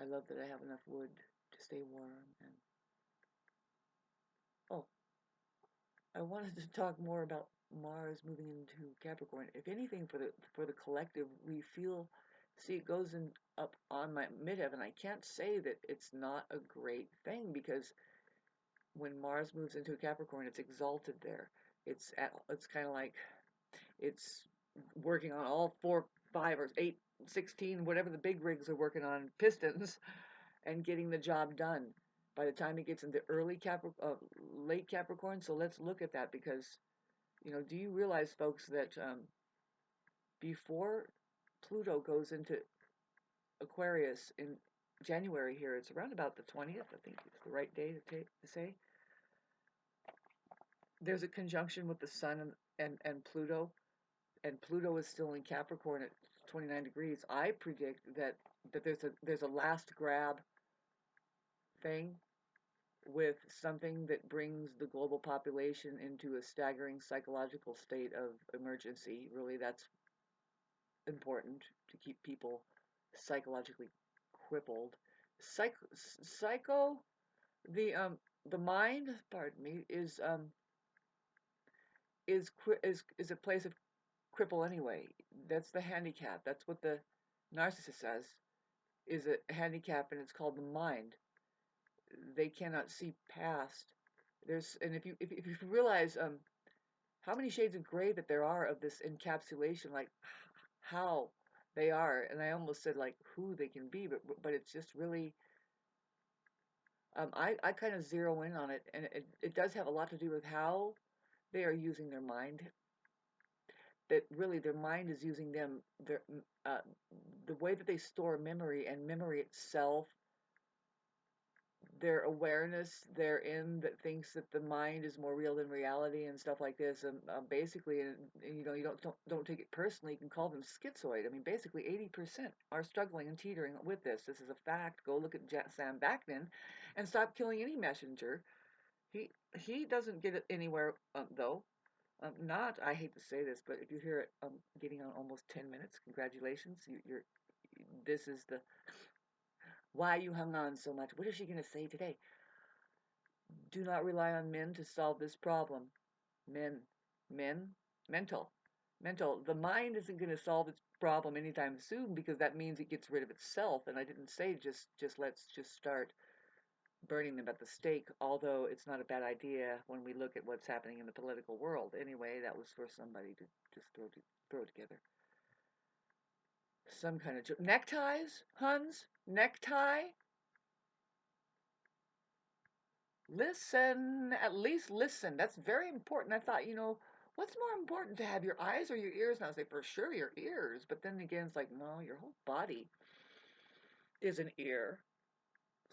I love that I have enough wood to stay warm. And oh, I wanted to talk more about Mars moving into Capricorn. If anything, for the collective, we feel, see, it goes in up on my midheaven. I can't say that it's not a great thing because when Mars moves into Capricorn, it's exalted there. It's kind of like it's working on all 4, 5, or 8, 16, whatever the big rigs are working on, pistons, and getting the job done by the time it gets into late Capricorn. So let's look at that because, do you realize, folks, that before Pluto goes into Aquarius in January here, it's around about the 20th, I think it's the right day to say, there's a conjunction with the Sun and Pluto, and Pluto is still in Capricorn at 29 degrees. I predict that there's a last grab thing with something that brings the global population into a staggering psychological state of emergency. Really, that's important to keep people psychologically crippled. Psycho, the mind, pardon me, is a place of cripple anyway. That's the handicap. That's what the narcissist says is a handicap, and it's called the mind. They cannot see past. And if you realize how many shades of gray that there are of this encapsulation, like how they are, and I almost said like who they can be, but it's just really I kind of zero in on it, and it does have a lot to do with how they are using their mind. That really their mind is using them, uh, the way that they store memory and memory itself, their awareness therein that thinks that the mind is more real than reality and stuff like this. And basically, and, you don't take it personally. You can call them schizoid. I mean, basically, 80% are struggling and teetering with this. This is a fact. Go look at Sam Backman, and stop killing any messenger. He doesn't get it anywhere though. Not, I hate to say this, but if you hear it getting on almost 10 minutes, congratulations. This is the why you hung on so much. What is she going to say today? Do not rely on men to solve this problem. Men, men, mental, mental. The mind isn't going to solve its problem anytime soon because that means it gets rid of itself. And I didn't say just let's just start burning them at the stake, although it's not a bad idea when we look at what's happening in the political world. Anyway, that was for somebody to just throw together. Some kind of neckties, Huns, necktie. Listen, at least listen. That's very important. I thought, what's more important to have, your eyes or your ears? And I was like, for sure, your ears. But then again, it's like, no, your whole body is an ear.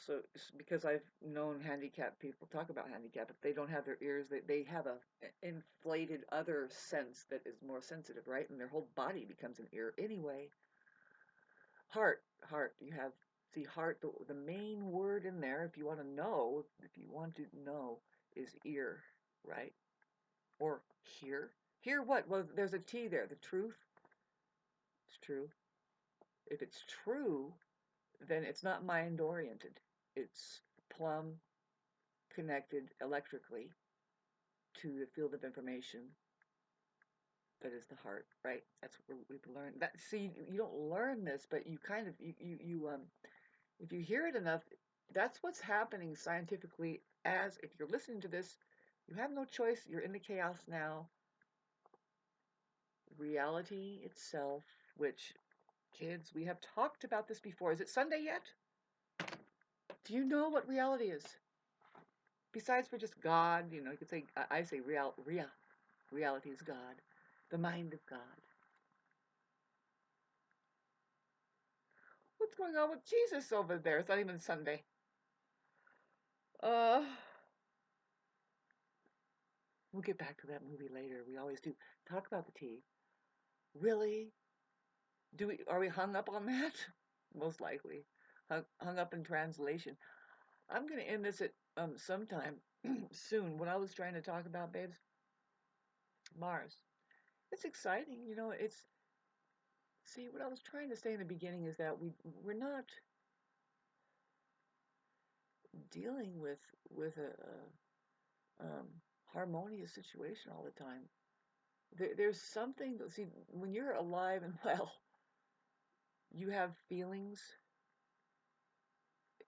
So, because I've known handicapped people talk about handicap, if they don't have their ears, they have a inflated other sense that is more sensitive, right? And their whole body becomes an ear anyway. Heart. You have, see, heart, the main word in there, if you want to know, is ear, right? Or hear. Hear what? Well, there's a T there. The truth. It's true. If it's true, then it's not mind oriented. It's plumb connected electrically to the field of information that is the heart, right? That's what we've learned. That, see, you don't learn this, but you kind of if you hear it enough, that's what's happening scientifically. As if you're listening to this, you have no choice. You're in the chaos now. Reality itself, which, kids, we have talked about this before. Is it Sunday yet? Do you know what reality is? Besides for just God, you could say, I say reality is God, the mind of God. What's going on with Jesus over there? It's not even Sunday. Uh, we'll get back to that movie later. We always do. Talk about the tea. Really? Are we hung up on that? Most likely. Hung up in translation. I'm gonna end this at sometime soon. What I was trying to talk about, babes, Mars. It's exciting, it's, see, what I was trying to say in the beginning is that we're not dealing with a harmonious situation all the time. There's something, see, when you're alive and well, you have feelings.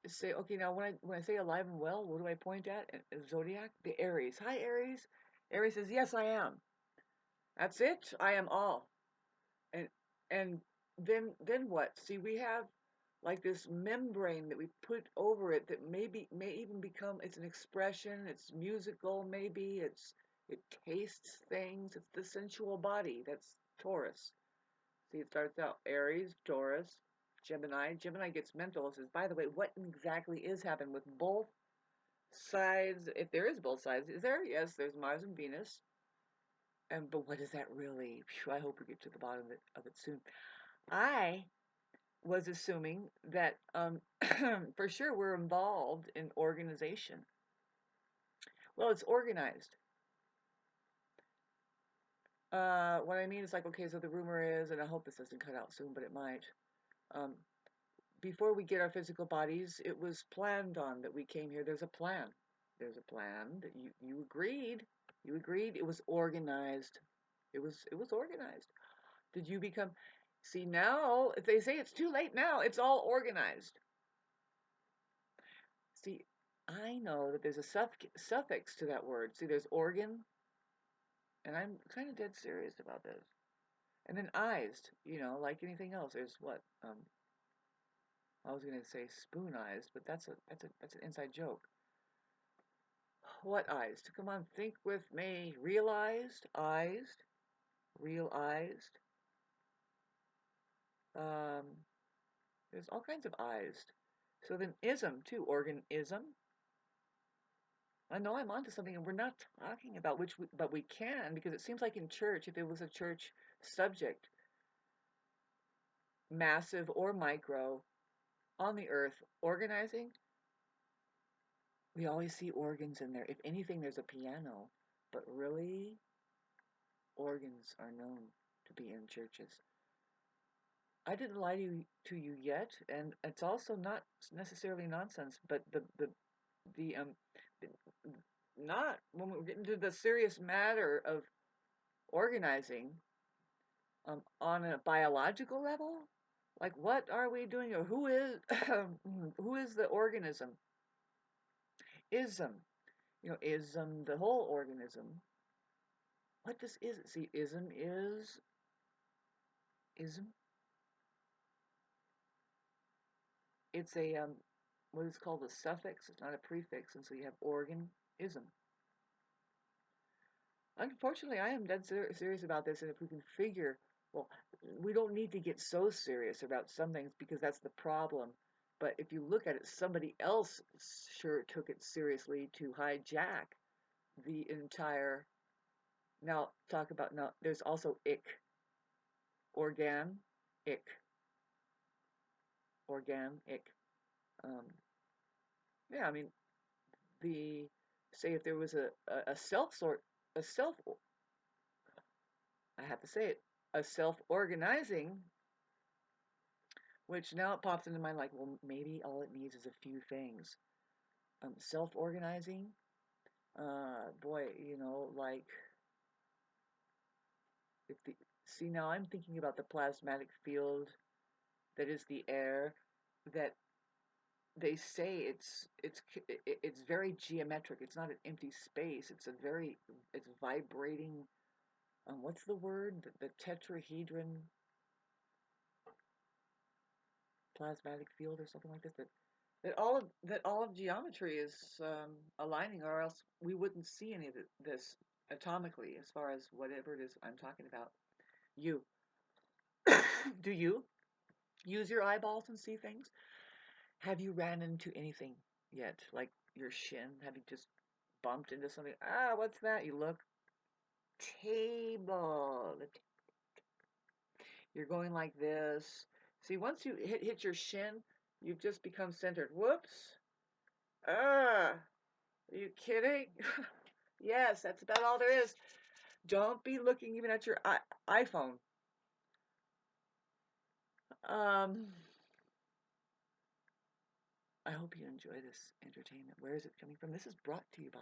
Say, okay, now when I say alive and well, what do I point at? Zodiac, the Aries. Hi, Aries. Aries says, yes, I am. That's it. I am all. And and then what? See, we have like this membrane that we put over it that may even become, it's an expression, it's musical, maybe it tastes things. It's the sensual body. That's Taurus. See, it starts out Aries, Taurus, Gemini. Gemini gets mental. It says, by the way, what exactly is happening with both sides? If there is both sides, is there? Yes, there's Mars and Venus. But what is that really? Phew, I hope we get to the bottom of it soon. I was assuming that for sure we're involved in organization. Well, it's organized. What I mean is like, okay, so the rumor is, and I hope this doesn't cut out soon, but it might. Um, Before we get our physical bodies, it was planned on that we came here. There's a plan. There's a plan that you agreed. You agreed. It was organized. It was organized. Did you become? See, now if they say it's too late now, it's all organized. See, I know that there's a suffix to that word. See, there's organ, and I'm kind of dead serious about this. And then eyes, like anything else. There's what? I was gonna say spoon-eyes, but that's an inside joke. What eyes? Come on, think with me. Realized, eyes, realized. Um, there's all kinds of eyes. So then ism too, organism. I know I'm onto something, and we're not talking about but we can, because it seems like in church, if it was a church subject, massive or micro, on the earth, organizing, we always see organs in there. If anything, there's a piano, but really, organs are known to be in churches. I didn't lie to you yet, and it's also not necessarily nonsense, but the not when we get into the serious matter of organizing on a biological level, like what are we doing, or who is who is the organism? Ism, ism, the whole organism. What does is see? Ism. It's a what is called a suffix. It's not a prefix, and so you have organism. Unfortunately, I am dead serious about this, and if we can figure, well, we don't need to get so serious about some things because that's the problem. But if you look at it, somebody else sure took it seriously to hijack the entire. Now, talk about now. There's also organ, ick, organic. Um, yeah, I mean the say if there was a a self, I have to say it, a self-organizing, which now it pops into mind like, well, maybe all it needs is a few things. Self-organizing, boy, like if the see now I'm thinking about the plasmatic field that is the air that they say it's very geometric. It's not an empty space. It's vibrating. What's the word? The tetrahedron plasmatic field or something like this. That all of geometry is aligning, or else we wouldn't see any of this atomically, as far as whatever it is I'm talking about. You do you use your eyeballs and see things? Have you ran into anything yet? Like your shin? Have you just bumped into something? Ah, what's that? You look, table. You're going like this. See, once you hit your shin, you've just become centered. Whoops. Ah, are you kidding? Yes, that's about all there is. Don't be looking even at your iPhone. Um, I hope you enjoy this entertainment. Where is it coming from? This is brought to you by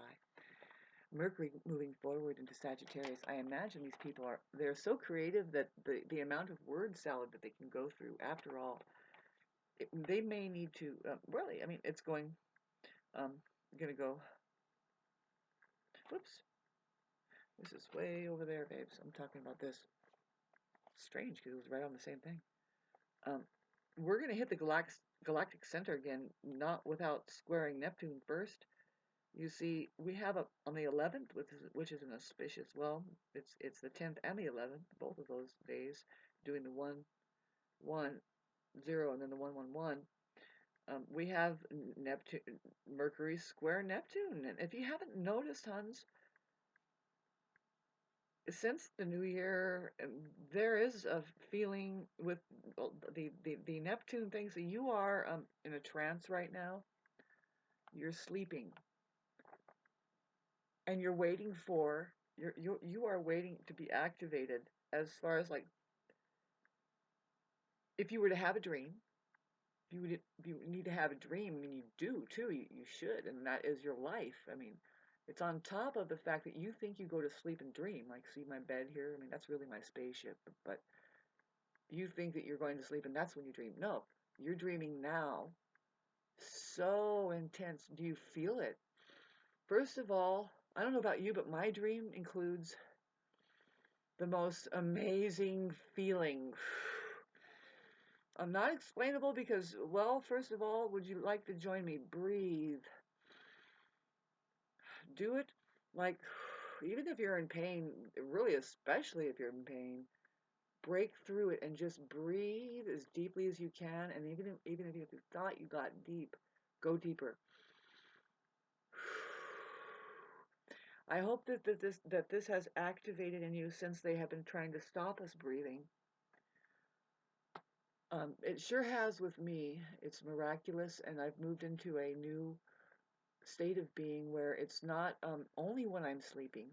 Mercury moving forward into Sagittarius. I imagine these people they're so creative that the amount of word salad that they can go through, after all, they may need to, really, I mean, it's going to go, whoops, this is way over there, babes. I'm talking about this. Strange, because it was right on the same thing. We're going to hit the galactic center again, not without squaring Neptune first. You see, we have on the 11th, which is an auspicious, well, it's the 10th and the 11th, both of those days, doing the 1, 1, 0, and then the 1, 1, 1. We have Neptune, Mercury square Neptune. And if you haven't noticed, Hans, since the new year, there is a feeling with the Neptune things that you are in a trance right now. You're sleeping, and you're waiting for you are waiting to be activated. As far as, like, if you were to have a dream, if you need to have a dream, I mean, you do too. You should, and that is your life. I mean, it's on top of the fact that you think you go to sleep and dream. Like, see my bed here? I mean, that's really my spaceship. But you think that you're going to sleep, and that's when you dream. No, you're dreaming now. So intense. Do you feel it? First of all, I don't know about you, but my dream includes the most amazing feeling. Not explainable because, well, first of all, would you like to join me? Breathe. Do it like, even if you're in pain, really, especially if you're in pain, break through it and just breathe as deeply as you can. And even if you thought you got deep, go deeper. I hope that this has activated in you, since they have been trying to stop us breathing. It sure has with me. It's miraculous, and I've moved into a new state of being where it's not only when I'm sleeping,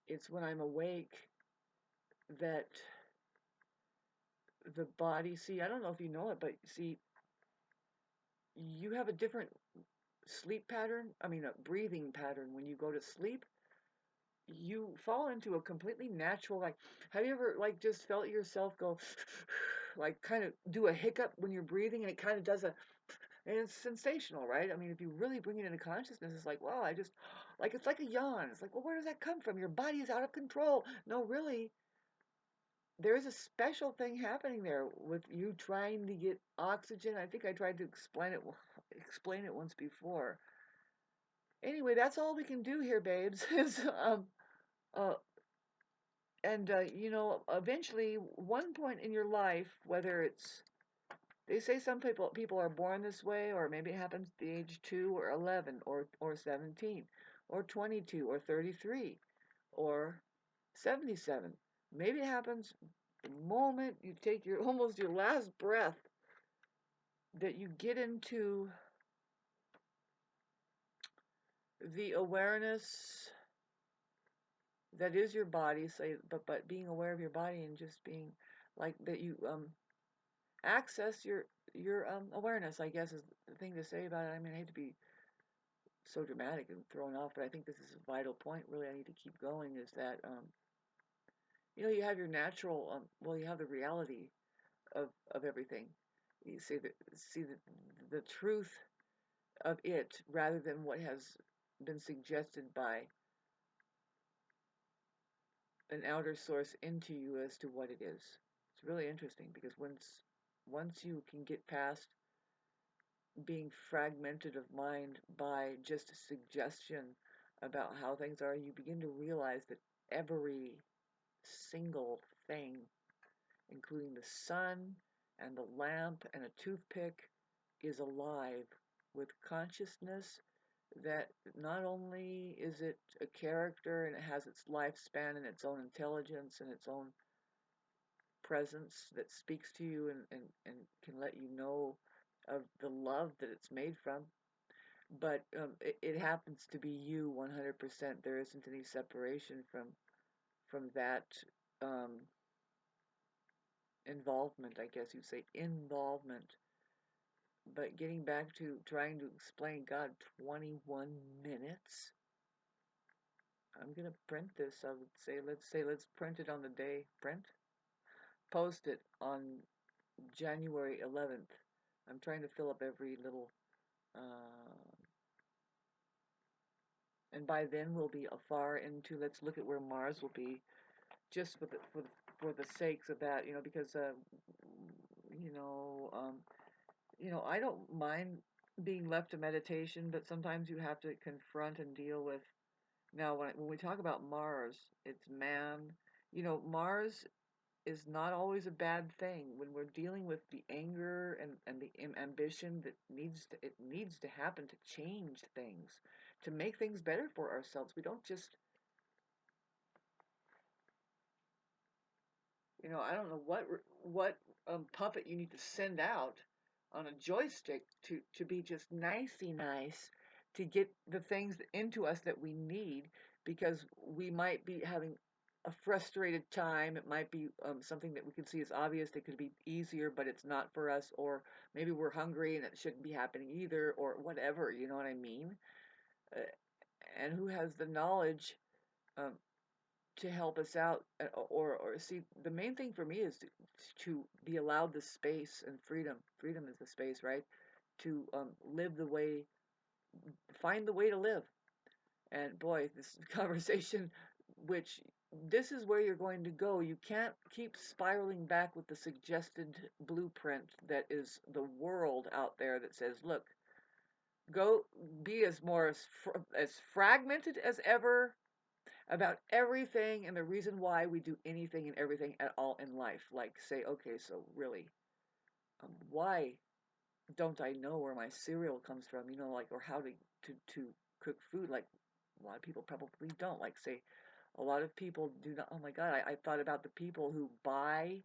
it's when I'm awake that the body, see, I don't know if you know it, but see, you have a different sleep pattern, I mean, a breathing pattern. When you go to sleep, you fall into a completely natural, like, have you ever, like, just felt yourself go, like, kind of do a hiccup when you're breathing, and it kind of does and it's sensational, right? I mean, if you really bring it into consciousness, it's like, wow, like, it's like a yawn. It's like, well, where does that come from? Your body is out of control. No, really, there's a special thing happening there with you trying to get oxygen. I think I tried to explain it once before. Anyway, that's all we can do here, babes. Is uh, you know, eventually, one point in your life, whether it's, they say some people are born this way, or maybe it happens at the age 2 or 11 or 17 or 22 or 33 or 77. Maybe it happens the moment you take your almost your last breath, that you get into the awareness that is your body. Say, but being aware of your body and just being like that, you access your awareness, I guess, is the thing to say about it. I mean, I hate to be so dramatic and thrown off, but I think this is a vital point. Really, I need to keep going. Is that you know, you have your natural well, you have the reality of everything. You see the truth of it, rather than what has been suggested by an outer source into you as to what it is. It's really interesting, because once you can get past being fragmented of mind by just a suggestion about how things are, you begin to realize that every single thing, including the sun and the lamp and a toothpick, is alive with consciousness, that not only is it a character and it has its lifespan and its own intelligence and its own presence that speaks to you and can let you know of the love that it's made from, but it happens to be you 100%. There isn't any separation from that involvement, I guess you'd say, involvement. But getting back to trying to explain, God, 21 minutes? I'm gonna print this. I would say, let's print it on the day. Post it on January 11th. I'm trying to fill up every little, and by then we'll be far into. Let's look at where Mars will be, just for the sakes of that, because you know, um, I don't mind being left to meditation, but sometimes you have to confront and deal with. Now, when we talk about Mars, it's man. Mars is not always a bad thing when we're dealing with the anger and the ambition that needs to happen to change things, to make things better for ourselves. We don't just, I don't know what puppet you need to send out on a joystick to be just nicey nice, to get the things into us that we need, because we might be having a frustrated time. It might be something that we can see as obvious that could be easier, but it's not for us, or maybe we're hungry and it shouldn't be happening either, or whatever. You know what I mean? Uh, and who has the knowledge um, to help us out, or see, the main thing for me is to be allowed the space and freedom is the space, right, to live the way, find the way to live. And boy, this conversation, which this is where you're going to go. You can't keep spiraling back with the suggested blueprint that is the world out there that says, look, go be as fragmented as ever about everything and the reason why we do anything and everything at all in life. Like, say, okay, so really, why don't I know where my cereal comes from? Like, or how to cook food? Like, a lot of people probably don't. Like, say, a lot of people do not. Oh my God, I thought about the people who buy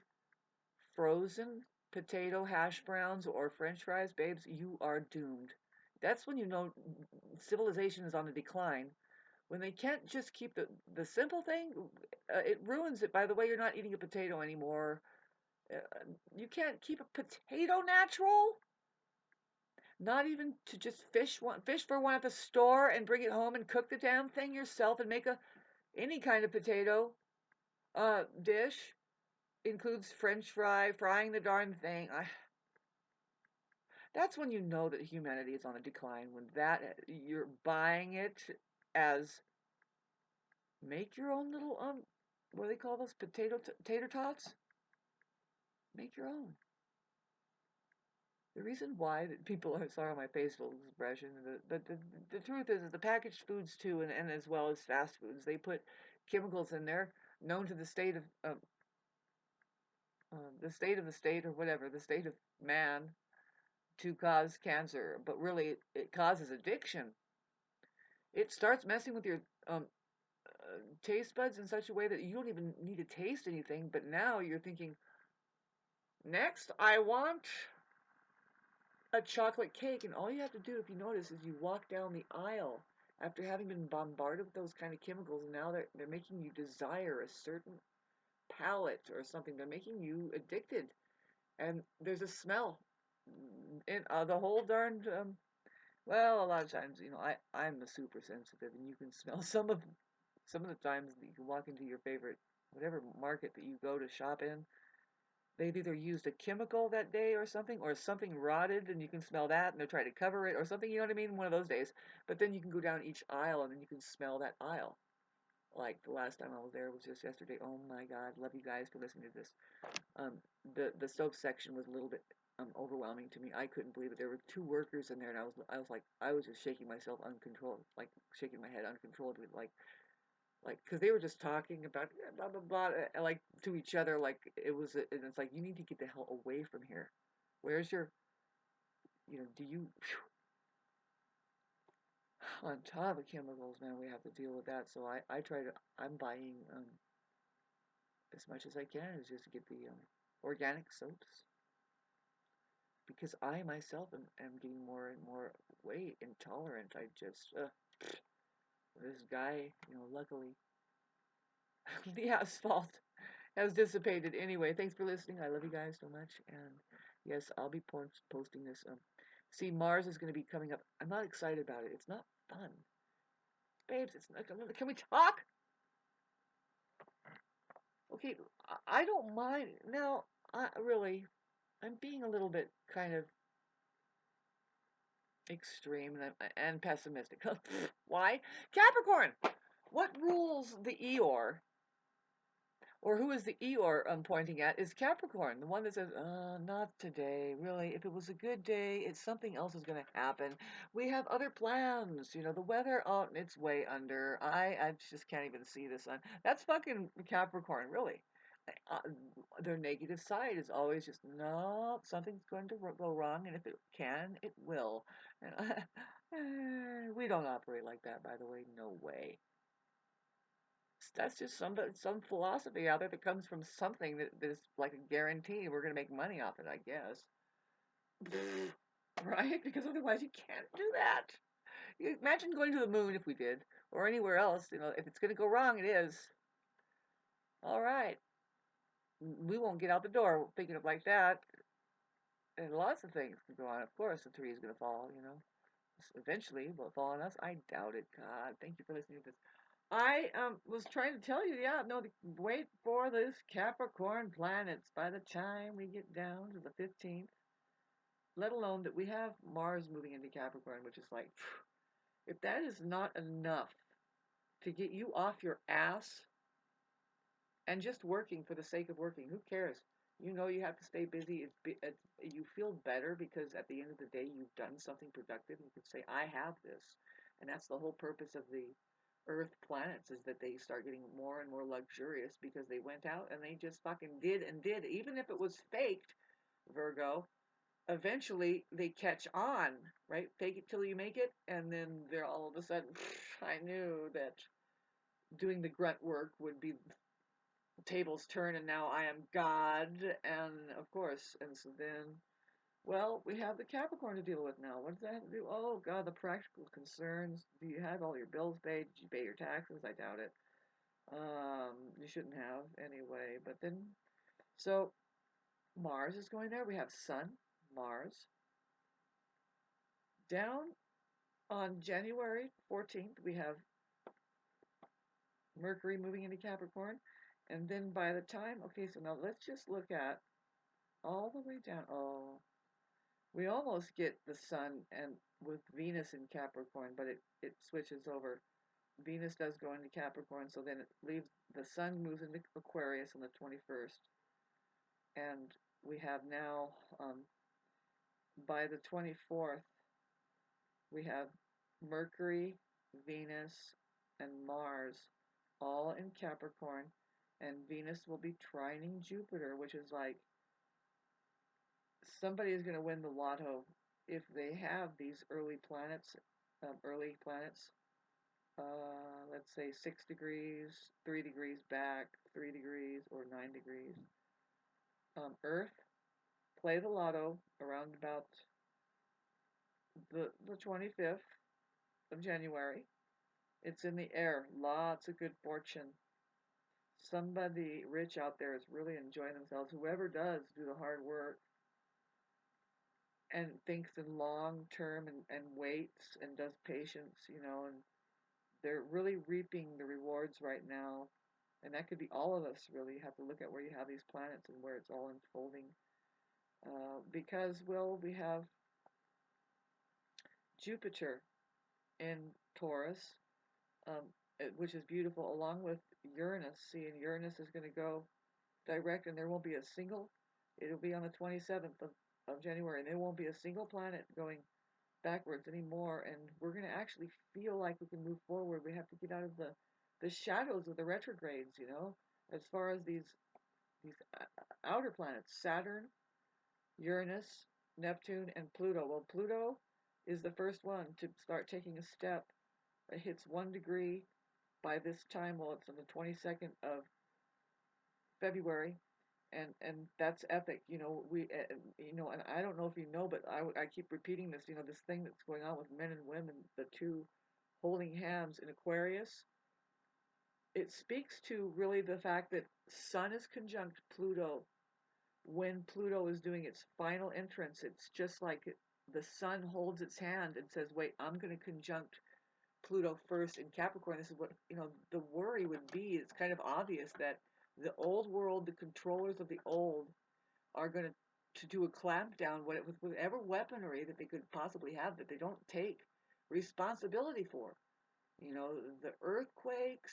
frozen potato hash browns or French fries. Babes, you are doomed. That's when you know civilization is on the decline, when they can't just keep the simple thing. It ruins it. By the way, you're not eating a potato anymore. Uh, you can't keep a potato natural. Not even to just fish for one at the store and bring it home and cook the damn thing yourself and make any kind of potato dish. Includes French frying the darn thing. That's when you know that humanity is on a decline. When that you're buying it as, make your own little what do they call those, tater tots? Make your own. The reason why that people are, sorry, my facial expression, the truth is that the packaged foods too, and as well as fast foods, they put chemicals in there known to the state, or whatever, the state of man, to cause cancer. But really, it causes addiction. It starts messing with your taste buds in such a way that you don't even need to taste anything, but now you're thinking, next, I want a chocolate cake. And all you have to do, if you notice, is you walk down the aisle after having been bombarded with those kind of chemicals, and now they're making you desire a certain palate or something. They're making you addicted. And there's a smell in the whole darned, well, a lot of times, I'm the super sensitive, and you can smell some of the times that you can walk into your favorite, whatever market that you go to shop in. They've either used a chemical that day or something rotted, and you can smell that, and they're trying to cover it or something, you know what I mean? One of those days. But then you can go down each aisle, and then you can smell that aisle. Like the last time I was there was just yesterday. Oh my God, love you guys for listening to this. The soap section was a little bit overwhelming to me. I couldn't believe it. There were two workers in there, and I was just shaking myself uncontrolled, like shaking my head uncontrollably, because they were just talking about blah blah blah, like to each other, like it was, and it's like, you need to get the hell away from here. Where's your, do you, on top of chemicals, man, we have to deal with that. So I'm buying as much as I can, is just to get the organic soaps, because I myself am getting more and more weight intolerant. I just this guy, luckily the asphalt has dissipated. Anyway, thanks for listening. I love you guys so much. And yes, I'll be posting this See, Mars is going to be coming up. I'm not excited about it. It's not fun. Babes, it's not. Can we talk? Okay, I don't mind. Now, I'm being a little bit kind of extreme and pessimistic. Why? Capricorn! What rules the Eeyore, or who is the Eeyore I'm pointing at, is Capricorn, the one that says, not today, really. If it was a good day, it's something else is going to happen. We have other plans. You know, the weather, oh, it's way under. I just can't even see the sun. That's fucking Capricorn, really. Uh, their negative side is always just, no, something's going to go wrong, and if it can, it will. And we don't operate like that, by the way. No way. That's just some philosophy out there that comes from something that is like a guarantee we're going to make money off it, I guess. Right? Because otherwise you can't do that. Imagine going to the moon if we did, or anywhere else. You know, if it's going to go wrong, it is. All right. We won't get out the door thinking of like that. And lots of things can go on. Of course, the tree is going to fall, you know. Eventually, will it fall on us? I doubt it. God, thank you for listening to this. I was trying to tell you, yeah, no, wait for this Capricorn planets by the time we get down to the 15th, let alone that we have Mars moving into Capricorn, which is like, if that is not enough to get you off your ass and just working for the sake of working, who cares? You know you have to stay busy. You feel better because at the end of the day, you've done something productive. You can say, I have this. And that's the whole purpose of the Earth planets, is that they start getting more and more luxurious because they went out and they just fucking did and did. Even if it was faked, Virgo, eventually they catch on, right? Fake it till you make it. And then they're all of a sudden, I knew that doing the grunt work would be tables turn and now I am God, and of course, and so then, well, we have the Capricorn to deal with now. What does that have to do? Oh God, the practical concerns. Do you have all your bills paid? Did you pay your taxes? I doubt it. You shouldn't have anyway. But then, so Mars is going there. We have Sun, Mars. Down on January 14th, we have Mercury moving into Capricorn. And then by the time, okay, so now let's just look at all the way down. Oh, we almost get the Sun and with Venus in Capricorn, but it switches over. Venus does go into Capricorn, so then it leaves the Sun moves into Aquarius on the 21st, and we have now by the 24th we have Mercury, Venus, and Mars all in Capricorn, and Venus will be trining Jupiter, which is like somebody is going to win the lotto if they have these early planets, let's say 6 degrees, 3 degrees back, 3 degrees, or 9 degrees. Earth, play the lotto around about the 25th of January. It's in the air, lots of good fortune. Somebody rich out there is really enjoying themselves. Whoever does do the hard work and thinks in long term and waits and does patience, you know, and they're really reaping the rewards right now. And that could be all of us, really. You have to look at where you have these planets and where it's all unfolding. Because, well, we have Jupiter in Taurus, which is beautiful, along with Uranus. See, and Uranus is going to go direct, and there won't be a single, it'll be on the 27th of January, and there won't be a single planet going backwards anymore, and we're going to actually feel like we can move forward. We have to get out of the shadows of the retrogrades, you know, as far as these outer planets, Saturn, Uranus, Neptune, and Pluto. Well, Pluto is the first one to start taking a step. It hits 1 degree by this time. Well, it's on the 22nd of February, and that's epic. You know, you know, and I don't know if you know, but I keep repeating this. You know, this thing that's going on with men and women, the two holding hands in Aquarius. It speaks to really the fact that Sun is conjunct Pluto when Pluto is doing its final entrance. It's just like the sun holds its hand and says, wait, I'm going to conjunct Pluto first in Capricorn. This is what, the worry would be. It's kind of obvious that the old world, the controllers of the old, are going to do a clampdown with whatever weaponry that they could possibly have that they don't take responsibility for. The earthquakes,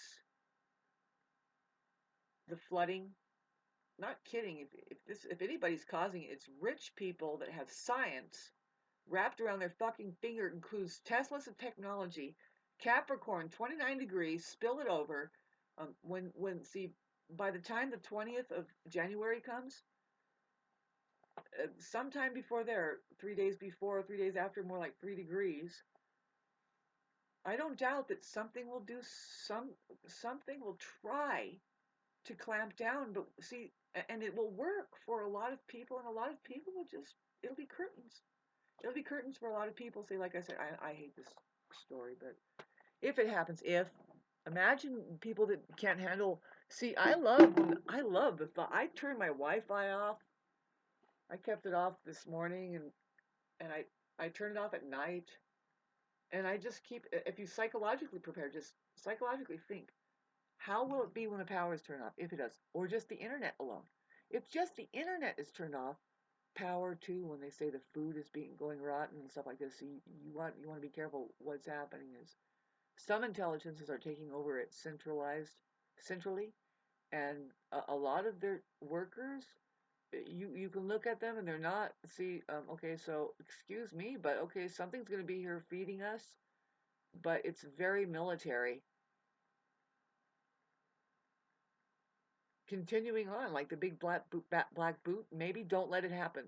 the flooding. Not kidding. If anybody's causing it, it's rich people that have science wrapped around their fucking finger. It includes Tesla's of technology. Capricorn, 29 degrees, spill it over. See, by the time the 20th of January comes, sometime before there, 3 days before, 3 days after, more like 3 degrees, I don't doubt that something will something will try to clamp down, but see, and it will work for a lot of people, and a lot of people will it'll be curtains. It'll be curtains for a lot of people. Say, like I said, I hate this story, but if it happens, imagine people that can't handle. See, I love the thought. I turned my Wi-Fi off. I kept it off this morning, and I turn it off at night, and I just keep. If you psychologically prepare, just psychologically think, how will it be when the power is turned off, if it does, or just the internet alone? If just the internet is turned off, power too. When they say the food is going rotten and stuff like this, so you want to be careful. What's happening is some intelligences are taking over it centrally, and a lot of their workers, you can look at them and they're not, see, okay, so excuse me, but okay, something's going to be here feeding us, but it's very military. Continuing on, like the big black boot, maybe don't let it happen.